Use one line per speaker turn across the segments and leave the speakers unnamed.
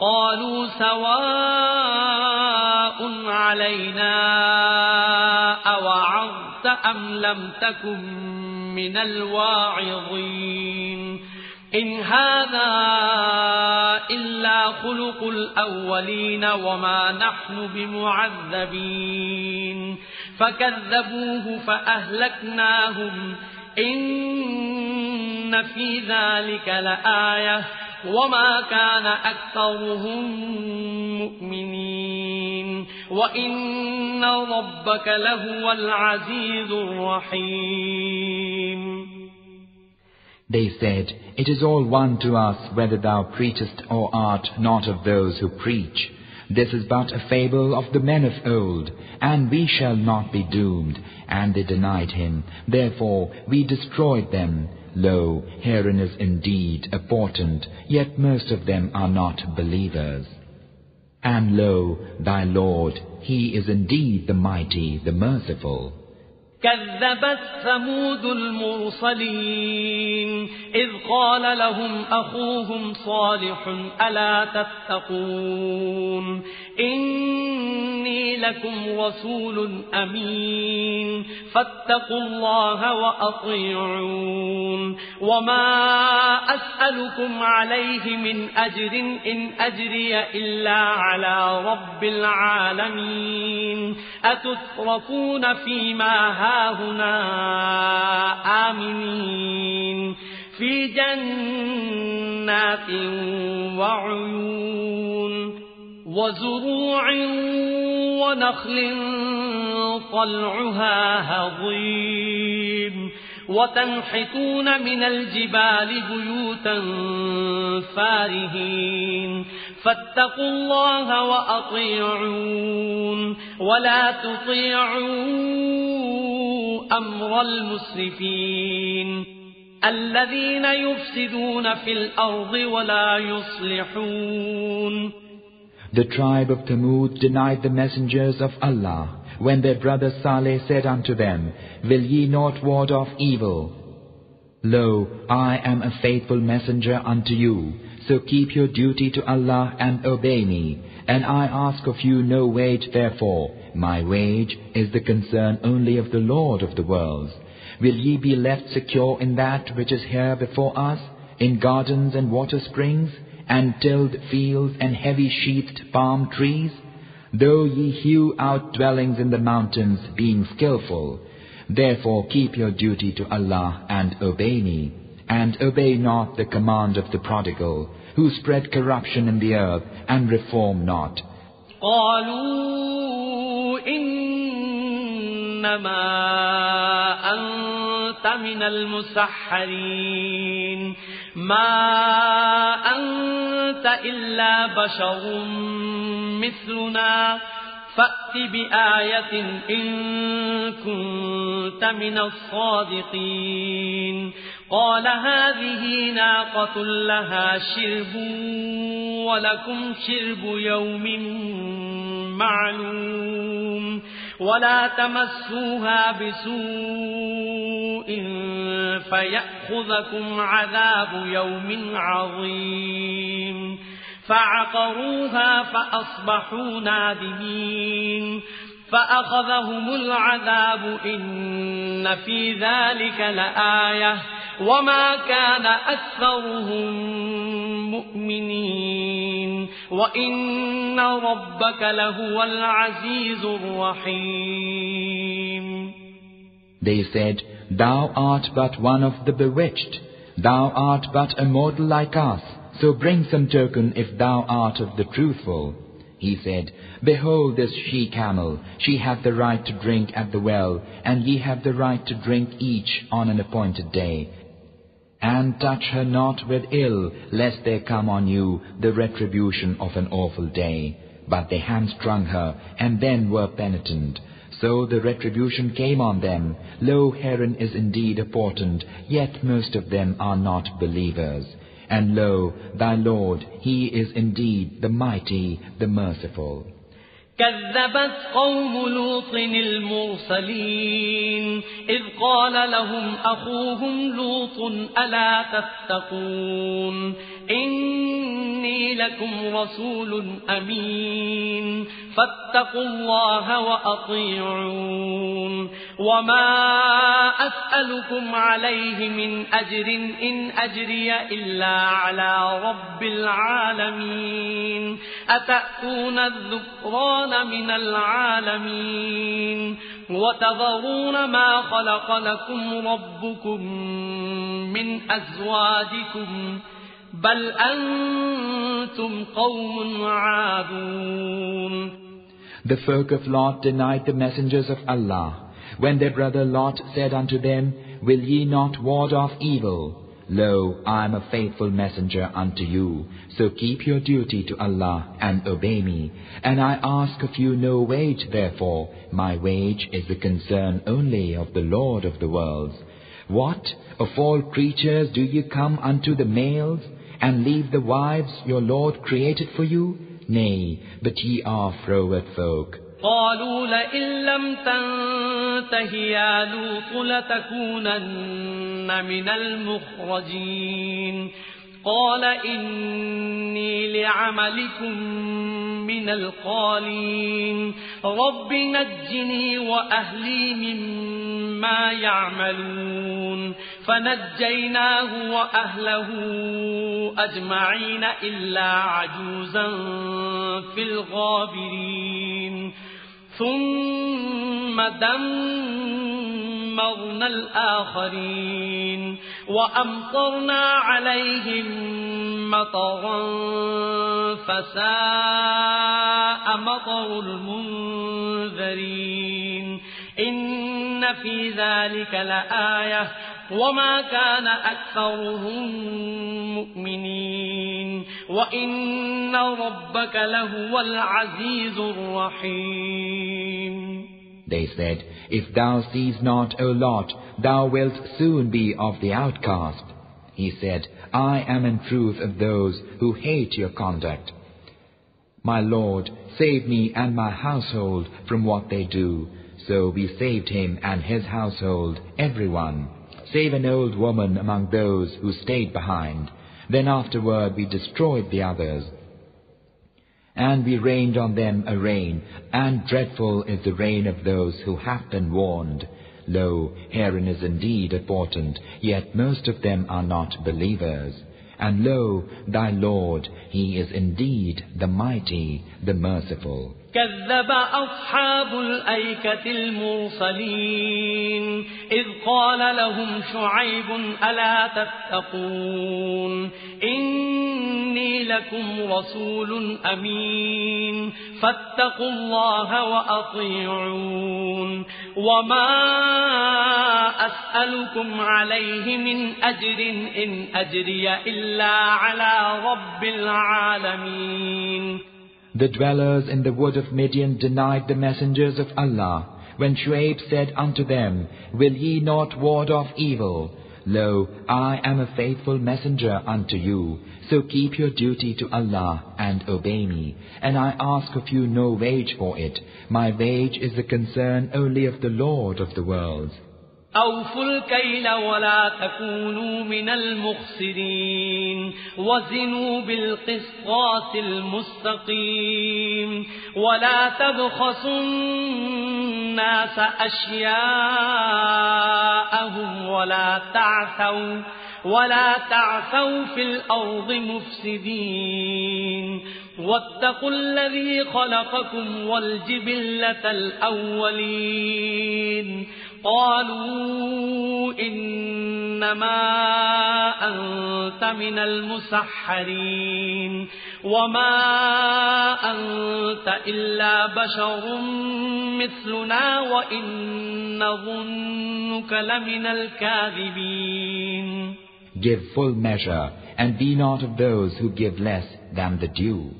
قالوا سواء علينا أوعظت أم لم تكن من الواعظين إن هذا إلا خلق الأولين وما نحن بمعذبين فكذبوه فأهلكناهم إن في ذلك لآية وما كان أكثرهم مؤمنين وإن ربك لهو العزيز الرحيم.
They said, It is all one to us whether thou preachest or art not of those who preach. This is but a fable of the men of old, and we shall not be doomed. And they denied him. Therefore we destroyed them. Lo, herein is indeed a portent, yet most of them are not believers. And lo, thy Lord, He is indeed the Mighty, the Merciful.
كذبت ثمود المرسلين إذ قال لهم أخوهم صالح ألا تتقون إني لكم رسول أمين فاتقوا الله وأطيعون وما أسألكم عليه من أجر إن أجري إلا على رب العالمين أتتركون فيما هاهنا آمنين في جنات وعيون وزروع ونخل طلعها هضيم وتنحتون من الجبال بيوتا فارهين فاتقوا الله وأطيعون ولا تطيعوا أمر المسرفين الذين يفسدون في الأرض ولا يصلحون.
The tribe of Thamud denied the messengers of Allah when their brother Saleh said unto them, Will ye not ward off evil? Lo, I am a faithful messenger unto you, so keep your duty to Allah and obey me, and I ask of you no wage therefore. My wage is the concern only of the Lord of the worlds. Will ye be left secure in that which is here before us, in gardens and water springs, and tilled fields and heavy-sheathed palm trees? Though ye hew out dwellings in the mountains, being skillful, therefore keep your duty to Allah and obey me, and obey not the command of the prodigal, who spread corruption in the earth and reform not.
قالوا إنما أنت من المسحرين ما أنت إلا بشر مثلنا فأت بآية إن كنت من الصادقين. قال هذه ناقة لها شرب ولكم شرب يوم معلوم ولا تمسوها بسوء فيأخذكم عذاب يوم عظيم. فعقروها فأصبحوا نادمين فأخذهم العذاب إن في ذلك لآية وما كان أكثرهم مؤمنين وإن ربك لهو العزيز الرحيم.
They said, Thou art but one of the bewitched. Thou art but a mortal like us. So bring some token if thou art of the truthful. He said, Behold this she-camel. She hath the right to drink at the well, and ye have the right to drink each on an appointed day. And touch her not with ill, lest there come on you the retribution of an awful day. But they hamstrung her, and then were penitent. So the retribution came on them. Lo, herein is indeed a portent, yet most of them are not believers. And lo, thy Lord, He is indeed the Mighty, the Merciful.
كذبت قوم لوط المرسلين إذ قال لهم أخوهم لوط ألا تتقون إني لكم رسول أمين فاتقوا الله وأطيعون وما أسألكم عليه من أجر إن أجري إلا على رب العالمين أتأتون الذكران من العالمين وتذرون ما خلق لكم ربكم من أزواجكم بل أنتم قوم عادون.
The folk of Lot denied the messengers of Allah. When their brother Lot said unto them, Will ye not ward off evil? Lo, I am a faithful messenger unto you, so keep your duty to Allah and obey me. And I ask of you no wage therefore, my wage is the concern only of the Lord of the worlds. What, of all creatures do ye come unto the males, and leave the wives your Lord created for you? Nay, but ye are froward folk.
قالوا لئن لم تنته يا لوط لتكونن من المخرجين قال إني لعملكم من القالين رب نجني وأهلي مما يعملون فنجيناه وأهله أجمعين إلا عجوزا في الغابرين ثم دمرنا الآخرين وأمطرنا عليهم مطرا فساء مطر المنذرين إن في ذلك لآية وما كان أكثرهم مؤمنين وإن ربك لهو العزيز الرحيم.
They said, If thou seest not, O Lot, thou wilt soon be of the outcast. He said, I am in truth of those who hate your conduct. My Lord, save me and my household from what they do. So we saved him and his household, everyone, save an old woman among those who stayed behind. Then afterward we destroyed the others. And we rained on them a rain, and dreadful is the rain of those who have been warned. Lo, herein is indeed a portent, yet most of them are not believers. And lo, thy Lord, He is indeed the Mighty, the Merciful.
كذب أصحاب الأيكة المرسلين إذ قال لهم شعيب ألا تتقون إني لكم رسول أمين فاتقوا الله وأطيعون وما أسألكم عليه من أجر إن أجري إلا على رب العالمين.
The dwellers in the wood of Midian denied the messengers of Allah, when Shuaib said unto them, Will ye not ward off evil? Lo, I am a faithful messenger unto you, so keep your duty to Allah and obey me, and I ask of you no wage for it. My wage is the concern only of the Lord of the worlds.
أوفوا الكيل ولا تكونوا من المخسرين وزنوا بالقسطاس المستقيم ولا تبخسوا الناس أشياءهم ولا تعثوا في الأرض مفسدين واتقوا الذي خلقكم والجبلة الأولين قالوا إنما أنت من المسحرين وما أنت إلا بشر مثلنا وإن نظنك لمن الكاذبين.
Give full measure, and be not of those who give less than the due.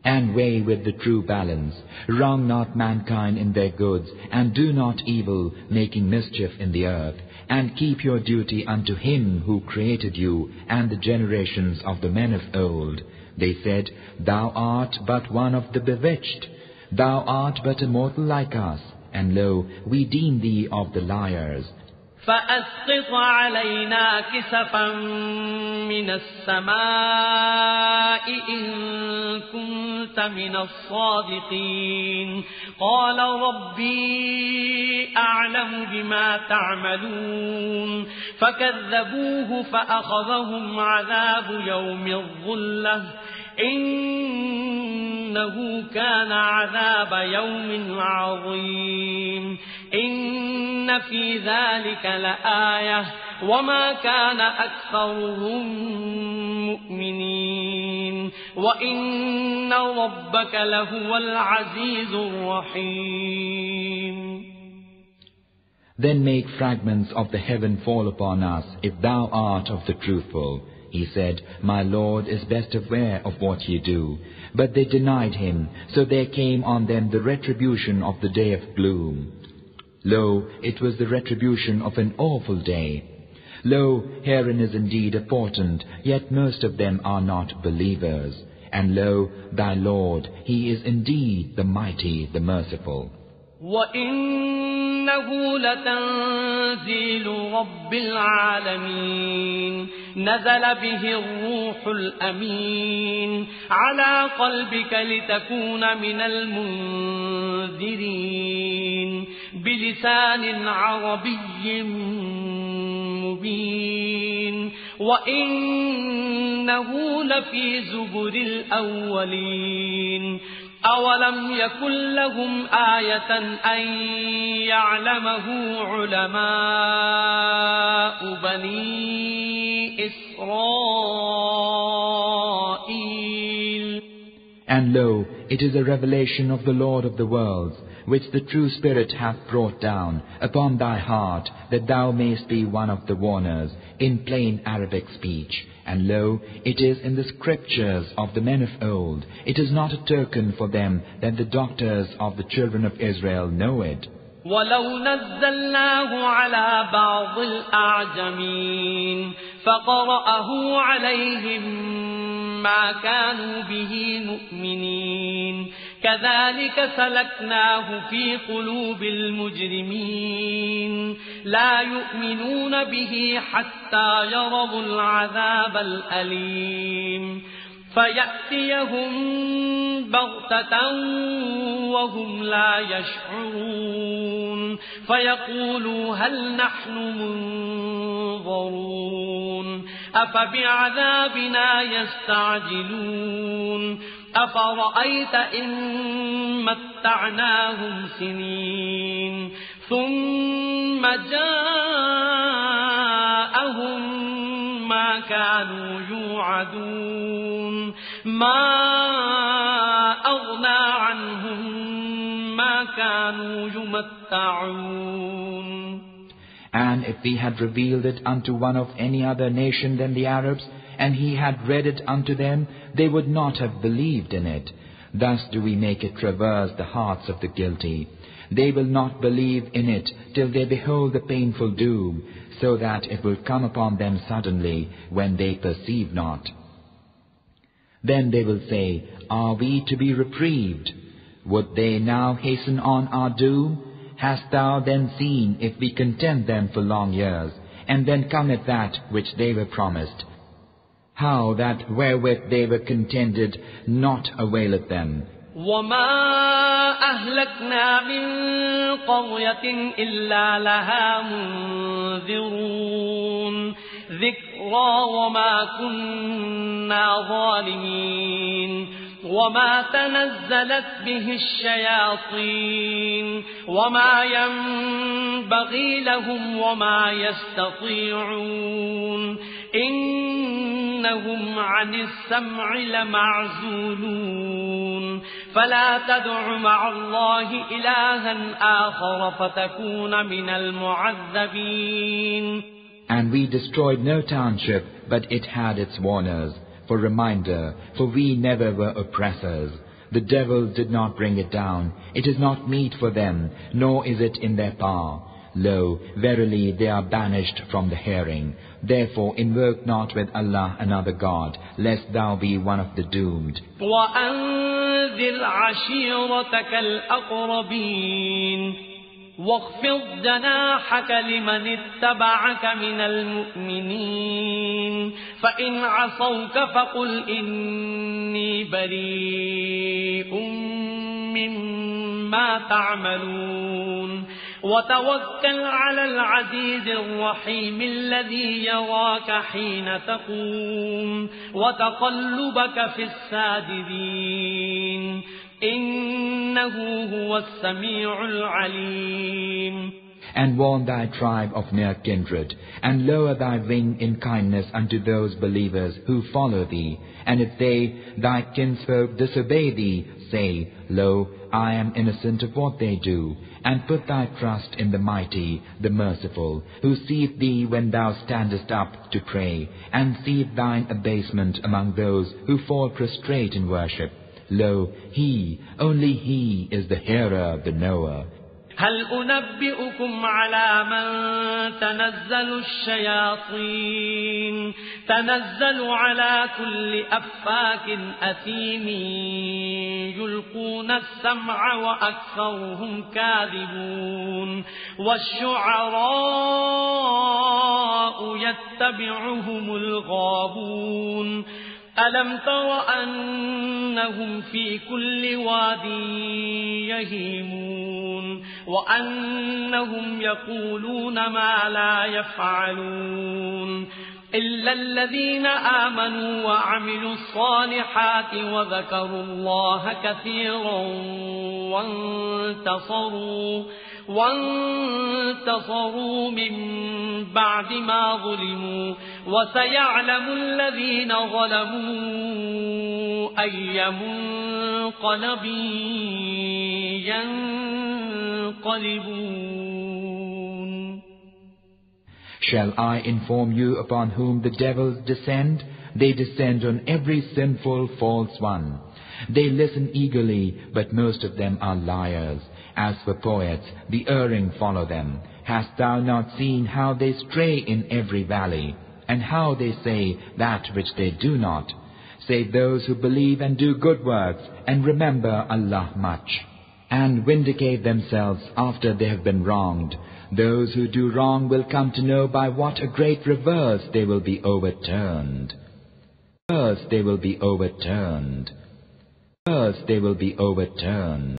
And weigh with the true balance. Wrong not mankind in their goods, and do not evil, making mischief in the earth. And keep your duty unto Him who created you, and the generations of the men of old. They said, Thou art but one of the bewitched. Thou art but a mortal like us. And lo, we deem thee of the liars.
فأسقط علينا كسفا من السماء إن كنت من الصادقين قال ربي أعلم بما تعملون فكذبوه فأخذهم عذاب يوم الظلة إنه كان عذاب يوم عظيم إن في ذلك لآية وما كان أكثرهم مؤمنين وإن ربك لهو العزيز الرحيم.
Then make fragments of the heaven fall upon us if thou art of the truthful. He said, My Lord is best aware of what ye do. But they denied him, so there came on them the retribution of the day of gloom. Lo, it was the retribution of an awful day. Lo, herein is indeed a portent, yet most of them are not believers. And lo, thy Lord, He is indeed the Mighty, the Merciful.
وَإِنَّهُ لَتَنزِيلُ رَبِّ الْعَالَمِينَ نَزَلَ بِهِ الرُّوحُ الْأَمِينُ عَلَى قَلْبِكَ لِتَكُونَ مِنَ الْمُنذِرِينَ بِلِسَانٍ عَرَبِيٍّ مُبِينٍ وَإِنَّهُ لَفِي زُبُرِ الْأَوَّلِينَ أَوَلَمْ يَكُنْ لَهُمْ آيَةً أَنْ يَعْلَمَهُ عُلَمَاءُ بَنِي إِسْرَائِيلَ.
And lo, it is a revelation of the Lord of the worlds, which the true Spirit hath brought down upon thy heart, that thou mayst be one of the warners in plain Arabic speech. And lo, it is in the scriptures of the men of old. It is not a token for them that the doctors of the children of Israel know it.
وَلَوْ نَزَّلْنَاهُ عَلَى بَعْضِ الْأَعْجَمِينَ فَقَرَأَهُ عَلَيْهِمْ مَا كَانُوا بِهِ مُؤْمِنِينَ كَذَلِكَ سَلَكْنَاهُ فِي قُلُوبِ الْمُجْرِمِينَ لَا يُؤْمِنُونَ بِهِ حَتَّى يَرَوْا الْعَذَابَ الْأَلِيمَ فَيَأْتِيَهُم بَغْتَةً وَهُمْ لَا يَشْعُرُونَ فَيَقُولُوا هَلْ نَحْنُ مُنظَرُونَ أَفَبِعَذَابِنَا يَسْتَعْجِلُونَ أَفَرَأَيْتَ إِن مَّتَّعْنَاهُمْ سِنِينَ ثُمَّ جَاءَهُم مَّا كَانُوا يُوعَدُونَ مَا أَغْنَىٰ عَنْهُم مَّا كَانُوا يُمَتَّعُونَ.
And if we had revealed it unto one of any other nation than the Arabs, and he had read it unto them, they would not have believed in it. Thus do we make it traverse the hearts of the guilty. They will not believe in it till they behold the painful doom, so that it will come upon them suddenly when they perceive not. Then they will say, Are we to be reprieved? Would they now hasten on our doom? Hast thou then seen if we content them for long years, and then cometh that which they were promised? How that wherewith they were contented not availeth them.
وَمَا أَهْلَكْنَا مِنْ قَرْيَةٍ إِلَّا لَهَا مُنذِرُونَ ذِكْرَى وَمَا كُنَّا ظَالِمِينَ وَمَا تَنَزَّلَتْ بِهِ الشَّيَاطِينُ وَمَا يَنبَغِي لَهُمْ وَمَا يَسْتَطِيعُونَ إِنَّهُمْ عَنِ السَّمْعِ لَمَعْزُولُونَ فَلَا تَدْعُ مَعَ اللَّهِ إِلَٰهًا آخَرَ فَتَكُونَ مِنَ الْمُعَذَّبِينَ.
And we destroyed no township, but it had its warners. For reminder, for we never were oppressors. The devil did not bring it down. It is not meet for them, nor is it in their power. Lo, verily they are banished from the hearing. Therefore invoke not with Allah another God, lest thou be one of the doomed.
وَأَنذِرْ عَشِيرَتَكَ الْأَقْرَبِينَ واخفض جناحك لمن اتبعك من المؤمنين فإن عصوك فقل إني بريء مما تعملون وتوكل على العزيز الرحيم الذي يراك حين تقوم وتقلبك في الساجدين إنه هو السميع العليم.
And warn thy tribe of near kindred, and lower thy wing in kindness unto those believers who follow thee. And if they, thy kinsfolk, disobey thee, say, Lo, I am innocent of what they do. And put thy trust in the Mighty, the Merciful, who seeth thee when thou standest up to pray, and seeth thine abasement among those who fall prostrate in worship. Lo, He, only He is the hearer, the knower.
هل أنبئكم على من تنزل الشياطين تنزل على كل أفاك أثيم يلقون السمع وأكثرهم كاذبون والشعراء يتبعهم الغاوون ألم تر أنهم في كل واد يهيمون وأنهم يقولون ما لا يفعلون إلا الذين آمنوا وعملوا الصالحات وذكروا الله كثيرا وانتصروا من بعد ما ظلموا وسيعلم الذين ظلموا أي منقلب ينقلبون.
Shall I inform you upon whom the devils descend? They descend on every sinful, false one. They listen eagerly, but most of them are liars. As for poets, the erring follow them. Hast thou not seen how they stray in every valley, and how they say that which they do not? Save those who believe and do good works, and remember Allah much, and vindicate themselves after they have been wronged. Those who do wrong will come to know by what a great reverse they will be overturned. First they will be overturned.